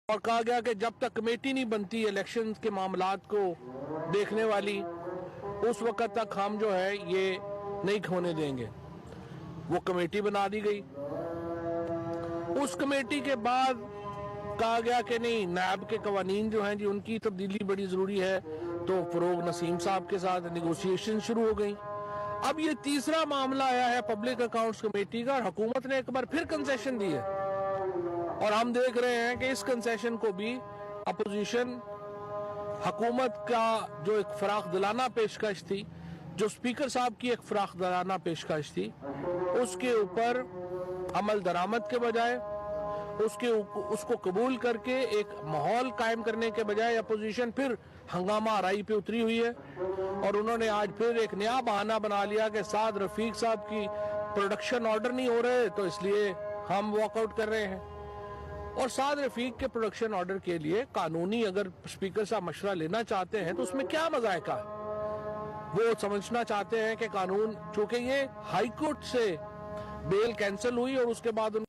اور کہا گیا کہ جب تک کمیٹی نہیں بنتی الیکشن کے معاملات کو دیکھنے والی اس وقت تک ہم جو ہے یہ نہیں ہونے دیں گے۔ وہ کمیٹی بنا دی گئی۔ اس کمیٹی کے بعد کہا گیا کہ نہیں، نیب کے قوانین جو ہیں جی ان کی تبدیلی بڑی ضروری ہے، تو فروغ نسیم صاحب کے ساتھ نیگوشیشن شروع ہو گئی۔ اب یہ تیسرا معاملہ آیا ہے پبلک اکاؤنٹس کمیٹی کا، اور حکومت نے ایک بار پھر کنسیشن دی ہے، اور ہم دیکھ رہے ہیں کہ اس کنسیشن کو بھی اپوزیشن حکومت کا جو ایک فراخ دلانہ پیشکش تھی، جو سپیکر صاحب کی ایک فراخ دلانہ پیشکش تھی، اس کے اوپر عمل درآمد کے بجائے اس کو قبول کر کے ایک ماحول قائم کرنے کے بجائے اپوزیشن پھر ہنگامہ آرائی پہ اتری ہوئی ہے، اور انہوں نے آج پھر ایک نیا بہانہ بنا لیا کہ سعد رفیق صاحب کی پروڈکشن آرڈر نہیں ہو رہے تو اس لیے ہم واک آؤٹ کر رہے ہیں۔ اور سعد رفیق کے پروڈکشن آرڈر کے لیے قانونی اگر سپیکر صاحب مشورہ لینا چاہتے ہیں تو اس میں کیا مذائقہ ہے؟ وہ سمجھنا چاہتے ہیں کہ قانون، چونکہ یہ ہائی کورٹ سے بیل کینسل ہوئی اور اس کے بعد ان